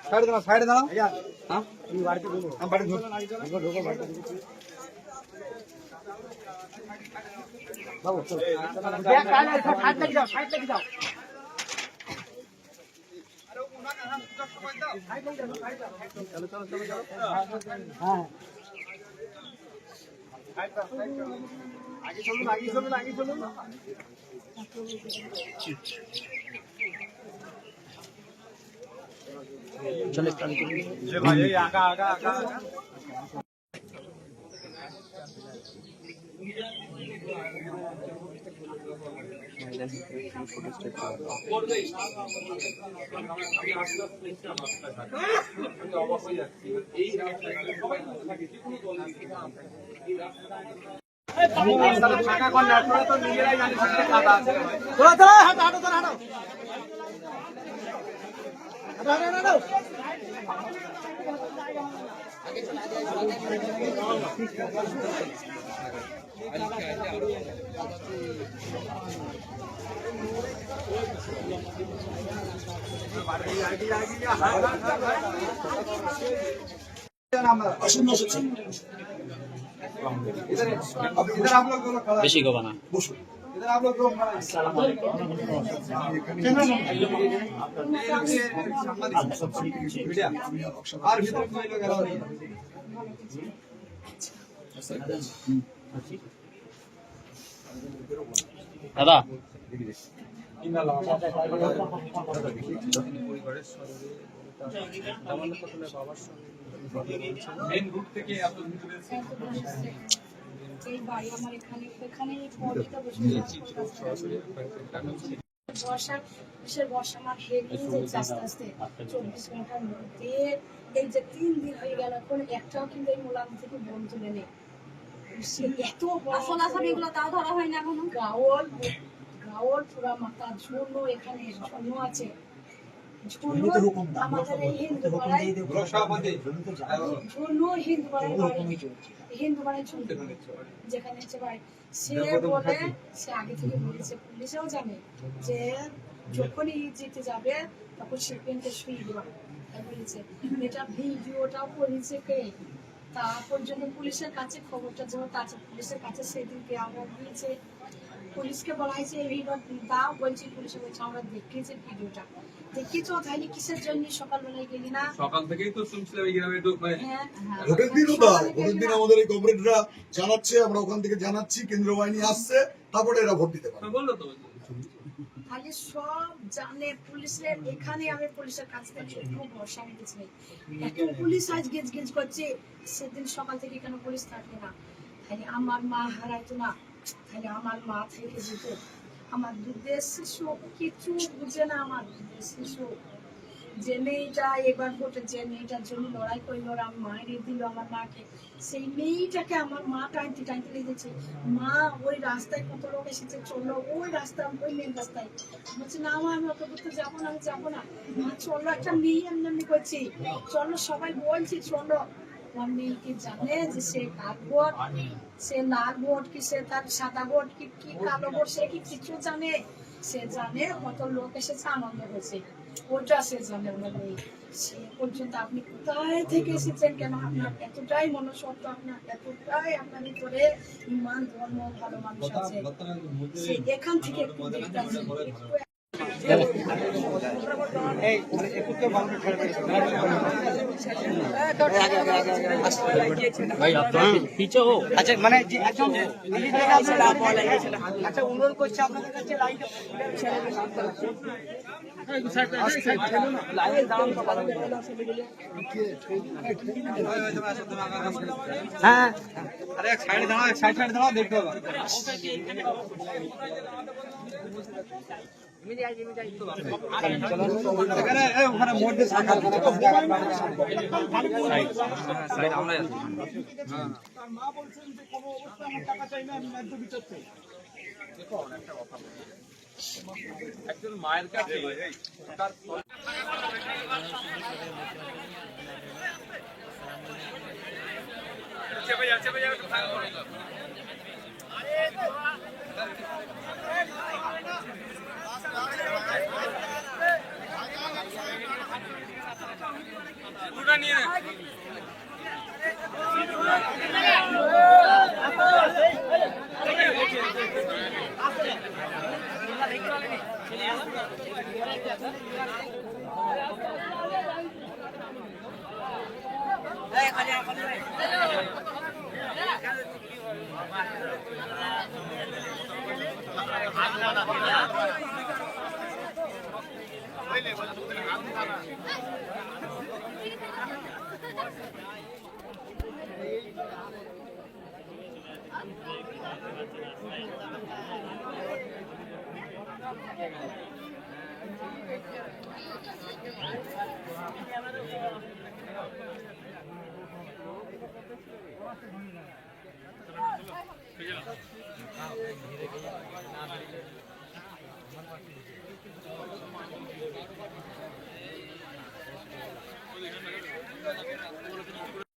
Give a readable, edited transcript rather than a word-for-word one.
Side দাও হ্যাঁ তুমি বাড়িতে ঢোকো আমি বাড়ি ঢোকো বাড়িতে বাবু চল ব্যাগ কাল সাইড থেকে যাও আরে ওনা কাহা দুটো সময় দাও সাইড থেকে যাও চলো হ্যাঁ আগে চলুন चलो ये भाई ये आगा ফাঁকা কোন না তো নিজেরাই জানি সাথে কাদা আছে চলো হাঁটো इधर आप लोग बेशी को बना इधर आप लोग और भीतर कोई लोग अलाउ नहीं दादा মেন রুট থেকে এত ভিতরে এই বাড়ি আমার এখানে পড়তে বসে বর্ষা আমার হেরিয়ে যাচ্ছে আস্তে আস্তে 24 ঘন্টার মধ্যে এই যে 3 দিন হয়ে গেল এখন একটাও কিন্তু এই মোলাম থেকে বোন তুলে নেই এত আসলে এগুলো তাও ধরা হয় না এখন গাওল পুরা মাথা ঝুনো এখানে ঝুনো আছে আমাদের এই হিন্দু পাড়ায় হিন্দু পাড়ায় যেখানে হচ্ছে ভাই সে বলে সে আগে থেকে বলেছে পুলিশেও জানে যে যখনই জিতে যাবে তখন সে পেনকে শুয়ে দেওয়া বলেছে এটা ভিডিওটাও করেছে কে তারপর জন্য পুলিশের কাছে খবরটা যখন কাছে পুলিশের কাছে সেদিনকে আমরা দিয়েছে পুলিশকে বলা হয়েছে এই ভিডিও দাও বলছি পুলিশে বলছে আমরা দেখেছি ভিডিওটা দেখেছো তাহলে কিসের জন্য সকালবেলায় গেলি না সকাল থেকেই তো শুনছিলাম এই গ্রামে তো ভোটের দিনও তাই ভোটের দিন আমাদের এই কমরেডরা জানাচ্ছে আমরা ওখান থেকে জানাচ্ছি কেন্দ্র বাহিনী আসছে তারপরে এরা ভোট দিতে পারে বললো তো তাহলে সব জানে পুলিশের এখানে আমি পুলিশের কাছ থেকে খুব ভরসা নিতেছি এত পুলিশ আজ গেজ করছে সেদিন সকাল থেকে কেন পুলিশ থাকবে না তাহলে আমার মা হারাইতো না তাহলে আমার মা থেকে যেত আমার দুধের শিশু কিছু বুঝে না আমার দুধের শিশু যে মেয়েটা এবার ভোটে যে মেয়েটার জন্য লড়াই করলো আমার মায়ের দিল আমার মাকে সেই মেয়েটাকে আমার মা টাইনতে লেগেছে মা ওই রাস্তায় কত লোক এসেছে চললো ওই রাস্তা ওই মেন রাস্তায় বলছে না মা আমি অত দূরতে যাবো না আমি যাবো না মা চললো একটা মেয়ে এমনি করছি চলো সবাই বলছি চলো আমার মেয়েকে জানে যে সে কাক ভোট সে লাল ভোট কি সে তার সাদা ভোট কি কালো ভোট সে কি কিছু জানে সে জানে কত লোক এসেছে আনন্দ হয়েছে ওটা সে জানে ওনার মেয়ে সে পর্যন্ত আপনি কোথায় থেকে এসেছেন কেন আপনার এতটাই মনুষ্যত্ব আপনার এতটাই আপনার ভিতরে ইমান ধর্ম ভালো মানুষ আছে সে এখান থেকে একটু দেখতে पीछे हो আচ্ছা মানে একদম আচ্ছা অনুরোধ করছি আপনাদের কাছে হ্যাঁ अरे एक साइड दाঁড়াও দেখতে হবে ওখানে মধ্যে সাইড আমরা তার মা বলছেন যে কোনো অবস্থায় আমার টাকা চাই না আমি ন্যায্য বিচার চাই দেখো একটা কথা একজন মায়ের কাছে তার চেপে যাও একটু ভালো করে আরে পুরোটা নিয়ে নে।